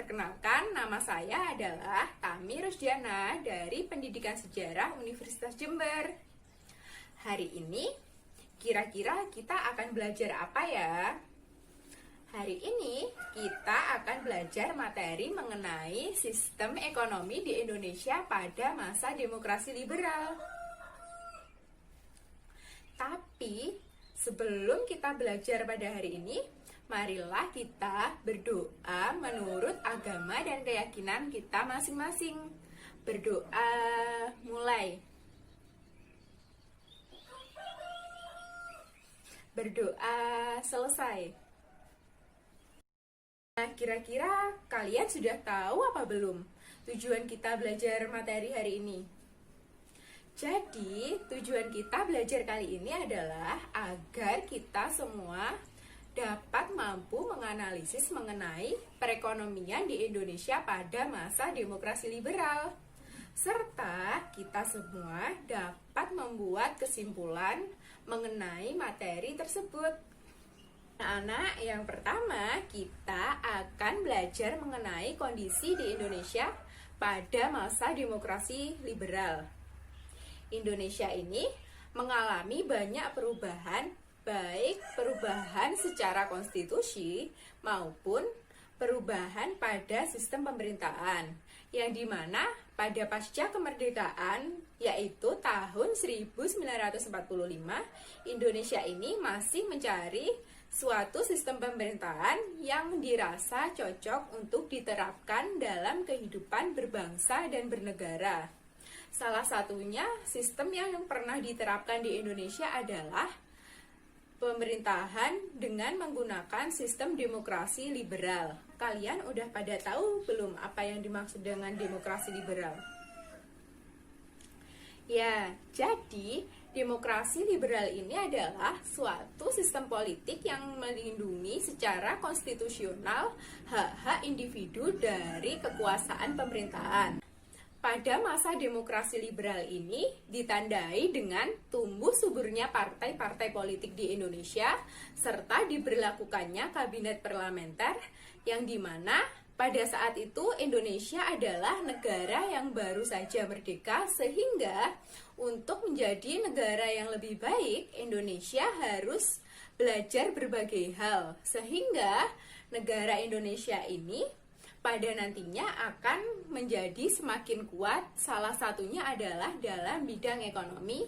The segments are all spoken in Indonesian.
Perkenalkan, nama saya adalah Tami Rusdiana dari Pendidikan Sejarah Universitas Jember. Hari ini, kira-kira kita akan belajar apa ya? Hari ini, kita akan belajar materi mengenai sistem ekonomi di Indonesia pada masa demokrasi liberal. Tapi, sebelum kita belajar pada hari ini, marilah kita berdoa menurut agama dan keyakinan kita masing-masing. Berdoa, mulai. Berdoa, selesai. Nah, kira-kira kalian sudah tahu apa belum tujuan kita belajar materi hari ini? Jadi, tujuan kita belajar kali ini adalah agar kita semua dapat mampu menganalisis mengenai perekonomian di Indonesia pada masa demokrasi liberal. Serta kita semua dapat membuat kesimpulan mengenai materi tersebut. Anak-anak, yang pertama kita akan belajar mengenai kondisi di Indonesia pada masa demokrasi liberal. Indonesia ini mengalami banyak perubahan, baik perubahan secara konstitusi maupun perubahan pada sistem pemerintahan, yang dimana pada pasca kemerdekaan, yaitu tahun 1945, Indonesia ini masih mencari suatu sistem pemerintahan yang dirasa cocok untuk diterapkan dalam kehidupan berbangsa dan bernegara. Salah satunya sistem yang pernah diterapkan di Indonesia adalah pemerintahan dengan menggunakan sistem demokrasi liberal. Kalian udah pada tahu belum apa yang dimaksud dengan demokrasi liberal? Ya, jadi demokrasi liberal ini adalah suatu sistem politik yang melindungi secara konstitusional hak-hak individu dari kekuasaan pemerintahan. Pada masa demokrasi liberal ini ditandai dengan tumbuh suburnya partai-partai politik di Indonesia serta diberlakukannya kabinet parlementer, yang dimana pada saat itu Indonesia adalah negara yang baru saja merdeka, sehingga untuk menjadi negara yang lebih baik Indonesia harus belajar berbagai hal, sehingga negara Indonesia ini pada nantinya akan menjadi semakin kuat. Salah satunya adalah dalam bidang ekonomi,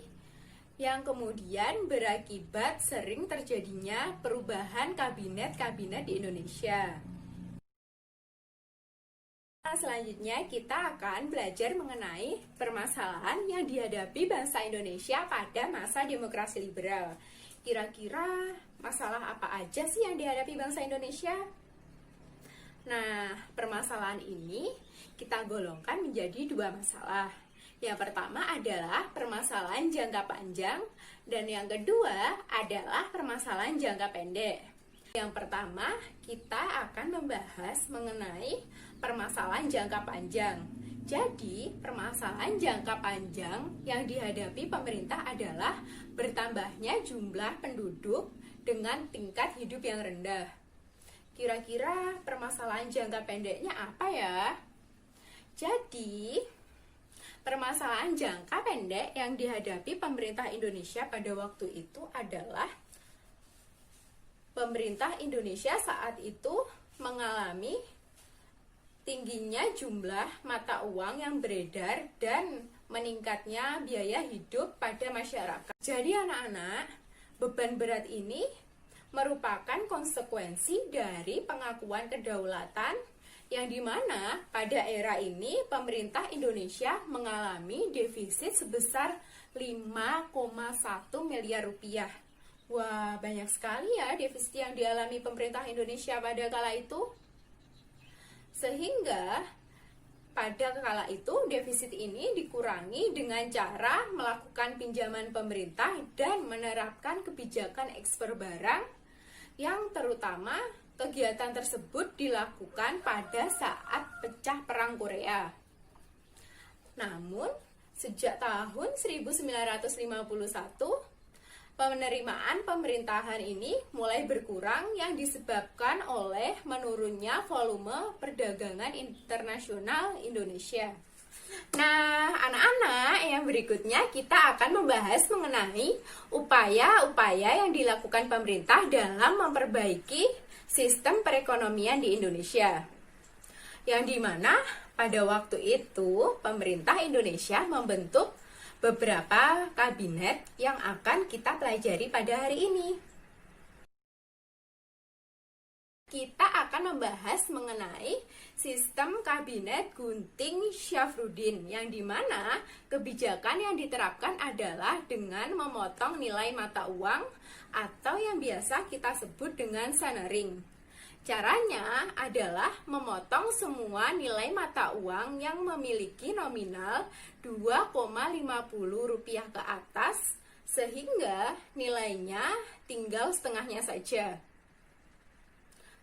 yang kemudian berakibat sering terjadinya perubahan kabinet-kabinet di Indonesia. Selanjutnya kita akan belajar mengenai permasalahan yang dihadapi bangsa Indonesia pada masa demokrasi liberal. Kira-kira masalah apa aja sih yang dihadapi bangsa Indonesia? Nah, permasalahan ini kita golongkan menjadi dua masalah. Yang pertama adalah permasalahan jangka panjang, dan yang kedua adalah permasalahan jangka pendek. Yang pertama, kita akan membahas mengenai permasalahan jangka panjang. Jadi, permasalahan jangka panjang yang dihadapi pemerintah adalah bertambahnya jumlah penduduk dengan tingkat hidup yang rendah. Kira-kira permasalahan jangka pendeknya apa ya? Jadi, permasalahan jangka pendek yang dihadapi pemerintah Indonesia pada waktu itu adalah pemerintah Indonesia saat itu mengalami tingginya jumlah mata uang yang beredar dan meningkatnya biaya hidup pada masyarakat. Jadi anak-anak, beban berat ini merupakan konsekuensi dari pengakuan kedaulatan, yang dimana pada era ini pemerintah Indonesia mengalami defisit sebesar 5,1 miliar rupiah. Wah, banyak sekali ya defisit yang dialami pemerintah Indonesia pada kala itu. Sehingga pada kala itu defisit ini dikurangi dengan cara melakukan pinjaman pemerintah dan menerapkan kebijakan ekspor barang, yang terutama kegiatan tersebut dilakukan pada saat pecah perang Korea. Namun, sejak tahun 1951, Penerimaan pemerintahan ini mulai berkurang yang disebabkan oleh menurunnya volume perdagangan internasional Indonesia. Nah, anak-anak, yang berikutnya kita akan membahas mengenai upaya-upaya yang dilakukan pemerintah dalam memperbaiki sistem perekonomian di Indonesia. Yang dimana pada waktu itu pemerintah Indonesia membentuk beberapa kabinet yang akan kita pelajari pada hari ini. Kita akan membahas mengenai sistem kabinet Gunting Syafruddin, yang dimana kebijakan yang diterapkan adalah dengan memotong nilai mata uang atau yang biasa kita sebut dengan sanering. Caranya adalah memotong semua nilai mata uang yang memiliki nominal 2,50 rupiah ke atas, sehingga nilainya tinggal setengahnya saja.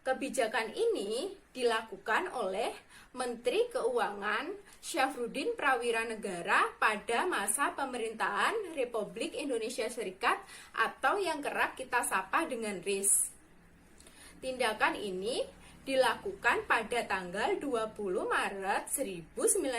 Kebijakan ini dilakukan oleh Menteri Keuangan Syafruddin Prawira Negara pada masa pemerintahan Republik Indonesia Serikat atau yang kerap kita sapa dengan RIS. Tindakan ini dilakukan pada tanggal 20 Maret 1950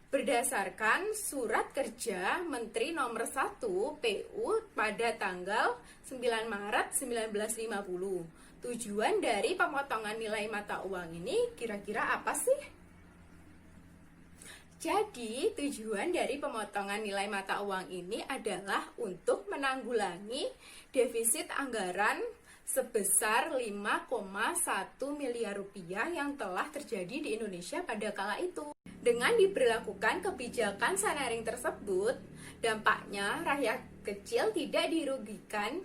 berdasarkan surat kerja Menteri Nomor 1 PU pada tanggal 9 Maret 1950. Tujuan dari pemotongan nilai mata uang ini kira-kira apa sih? Jadi, tujuan dari pemotongan nilai mata uang ini adalah untuk menanggulangi defisit anggaran sebesar 5,1 miliar rupiah yang telah terjadi di Indonesia pada kala itu. Dengan diberlakukan kebijakan sanering tersebut, dampaknya rakyat kecil tidak dirugikan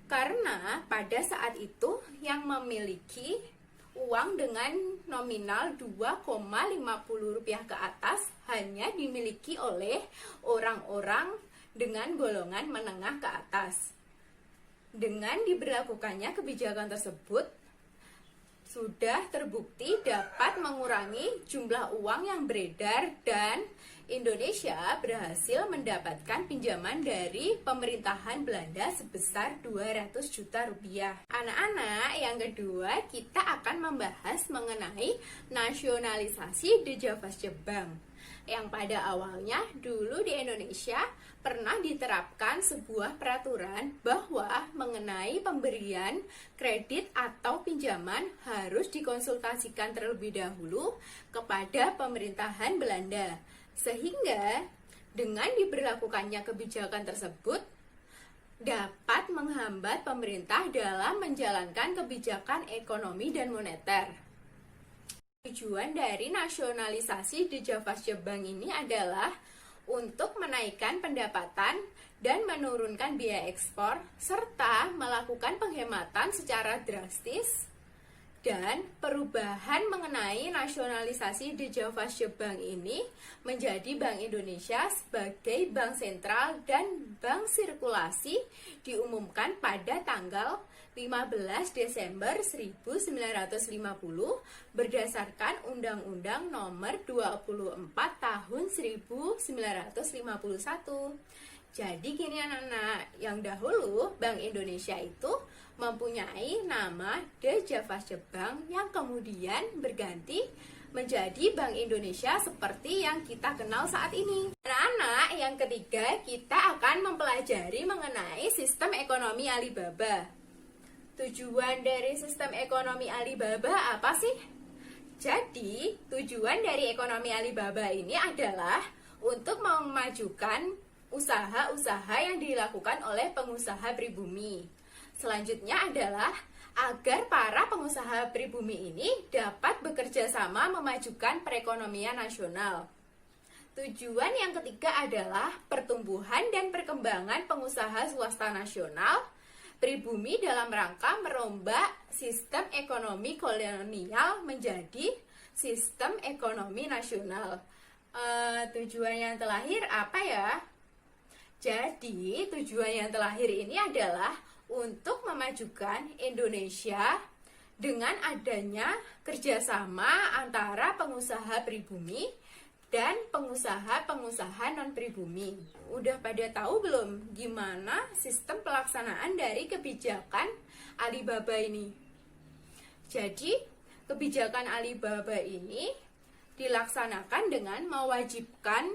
karena pada saat itu yang memiliki uang dengan nominal 2,50 rupiah ke atas hanya dimiliki oleh orang-orang dengan golongan menengah ke atas. Dengan diberlakukannya kebijakan tersebut, sudah terbukti dapat mengurangi jumlah uang yang beredar dan Indonesia berhasil mendapatkan pinjaman dari pemerintahan Belanda sebesar 200 juta rupiah. Anak-anak, yang kedua kita akan membahas mengenai nasionalisasi De Javasche Bank, yang pada awalnya dulu di Indonesia pernah diterapkan sebuah peraturan bahwa mengenai pemberian kredit atau pinjaman harus dikonsultasikan terlebih dahulu kepada pemerintahan Belanda. Sehingga dengan diberlakukannya kebijakan tersebut dapat menghambat pemerintah dalam menjalankan kebijakan ekonomi dan moneter. Tujuan dari nasionalisasi De Javasche Bank ini adalah untuk menaikkan pendapatan dan menurunkan biaya ekspor, serta melakukan penghematan secara drastis. Dan perubahan mengenai nasionalisasi De Javasche Bank ini menjadi Bank Indonesia sebagai bank sentral dan bank sirkulasi diumumkan pada tanggal 15 Desember 1950 berdasarkan Undang-Undang Nomor 24 Tahun 1951. Jadi gini anak-anak, yang dahulu Bank Indonesia itu mempunyai nama De Javasche Bank yang kemudian berganti menjadi Bank Indonesia seperti yang kita kenal saat ini. Anak-anak, yang ketiga kita akan mempelajari mengenai sistem ekonomi Alibaba. Tujuan dari sistem ekonomi Alibaba apa sih? Jadi, tujuan dari ekonomi Alibaba ini adalah untuk memajukan usaha-usaha yang dilakukan oleh pengusaha pribumi. Selanjutnya adalah agar para pengusaha pribumi ini dapat bekerja sama memajukan perekonomian nasional. Tujuan yang ketiga adalah pertumbuhan dan perkembangan pengusaha swasta nasional pribumi dalam rangka merombak sistem ekonomi kolonial menjadi sistem ekonomi nasional. Tujuan yang terakhir apa ya? Jadi, tujuan yang terakhir ini adalah untuk memajukan Indonesia dengan adanya kerjasama antara pengusaha pribumi dan pengusaha-pengusaha non-pribumi. Udah pada tahu belum gimana sistem pelaksanaan dari kebijakan Alibaba ini? Jadi, kebijakan Alibaba ini dilaksanakan dengan mewajibkan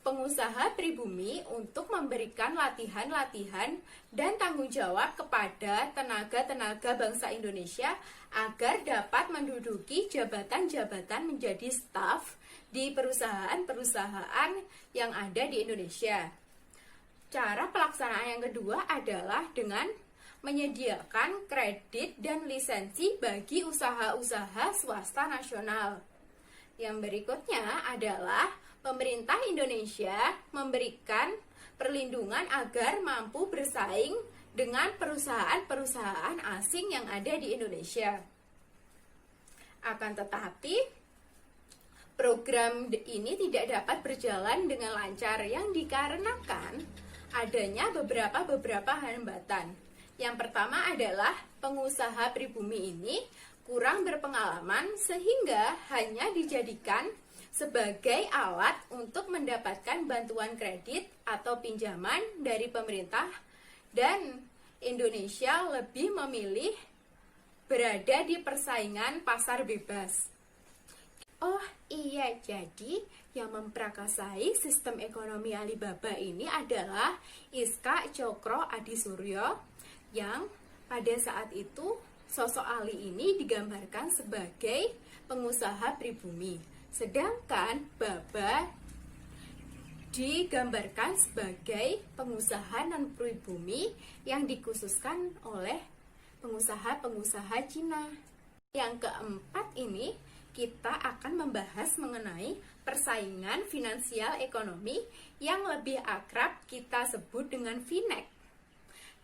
pengusaha pribumi untuk memberikan latihan-latihan dan tanggung jawab kepada tenaga-tenaga bangsa Indonesia agar dapat menduduki jabatan-jabatan menjadi staf di perusahaan-perusahaan yang ada di Indonesia. Cara pelaksanaan yang kedua adalah dengan menyediakan kredit dan lisensi bagi usaha-usaha swasta nasional. Yang berikutnya adalah pemerintah Indonesia memberikan perlindungan agar mampu bersaing dengan perusahaan-perusahaan asing yang ada di Indonesia. Akan tetapi, program ini tidak dapat berjalan dengan lancar yang dikarenakan adanya beberapa hambatan. Yang pertama adalah pengusaha pribumi ini kurang berpengalaman sehingga hanya dijadikan sebagai alat untuk mendapatkan bantuan kredit atau pinjaman dari pemerintah, dan Indonesia lebih memilih berada di persaingan pasar bebas. Oh iya, jadi yang memprakarsai sistem ekonomi Alibaba ini adalah Iska Cokro Adisuryo, yang pada saat itu sosok Ali ini digambarkan sebagai pengusaha pribumi, sedangkan Baba digambarkan sebagai pengusaha non-pribumi yang dikhususkan oleh pengusaha-pengusaha Cina. Yang keempat ini, kita akan membahas mengenai persaingan finansial ekonomi yang lebih akrab kita sebut dengan FINEK.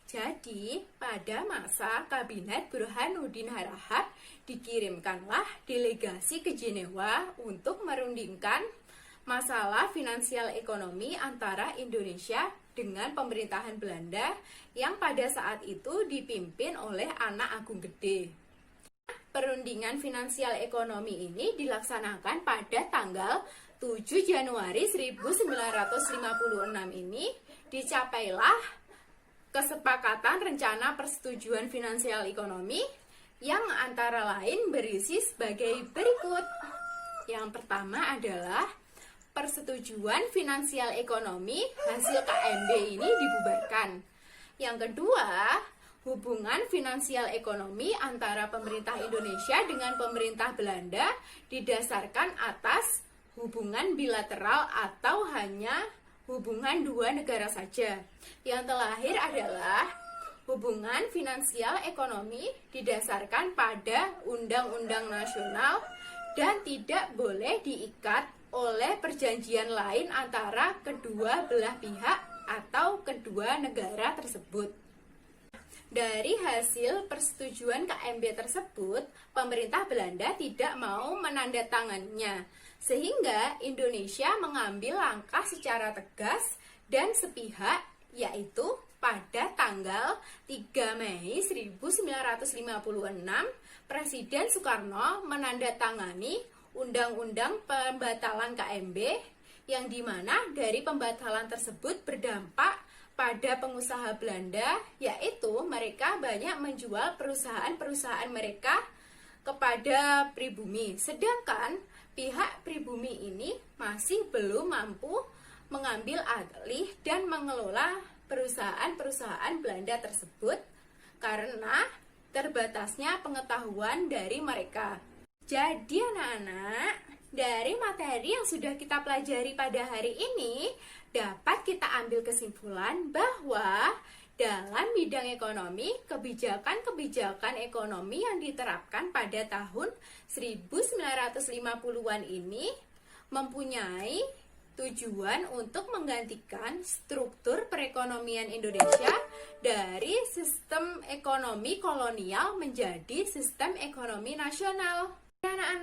Jadi, pada masa Kabinet Burhanuddin Harahap dikirimkanlah delegasi ke Jenewa untuk merundingkan masalah finansial ekonomi antara Indonesia dengan pemerintahan Belanda yang pada saat itu dipimpin oleh Anak Agung Gede. Perundingan finansial ekonomi ini dilaksanakan pada tanggal 7 Januari 1956 ini. Dicapailah kesepakatan rencana persetujuan finansial ekonomi yang antara lain berisi sebagai berikut. Yang pertama adalah persetujuan finansial ekonomi hasil KMB ini dibubarkan. Yang kedua, hubungan finansial ekonomi antara pemerintah Indonesia dengan pemerintah Belanda didasarkan atas hubungan bilateral atau hanya hubungan dua negara saja. Yang terakhir adalah hubungan finansial ekonomi didasarkan pada undang-undang nasional dan tidak boleh diikat oleh perjanjian lain antara kedua belah pihak atau kedua negara tersebut. Dari hasil persetujuan KMB tersebut, pemerintah Belanda tidak mau menandatanganinya, sehingga Indonesia mengambil langkah secara tegas dan sepihak, yaitu pada tanggal 3 Mei 1956, Presiden Soekarno menandatangani Undang-Undang Pembatalan KMB, yang dimana dari pembatalan tersebut berdampak pada pengusaha Belanda, yaitu mereka banyak menjual perusahaan-perusahaan mereka kepada pribumi, sedangkan pihak pribumi ini masih belum mampu mengambil alih dan mengelola perusahaan-perusahaan Belanda tersebut karena terbatasnya pengetahuan dari mereka. Jadi anak-anak, dari materi yang sudah kita pelajari pada hari ini, dapat kita ambil kesimpulan bahwa dalam bidang ekonomi, kebijakan-kebijakan ekonomi yang diterapkan pada tahun 1950-an ini mempunyai tujuan untuk menggantikan struktur perekonomian Indonesia dari sistem ekonomi kolonial menjadi sistem ekonomi nasional. Anak-anak,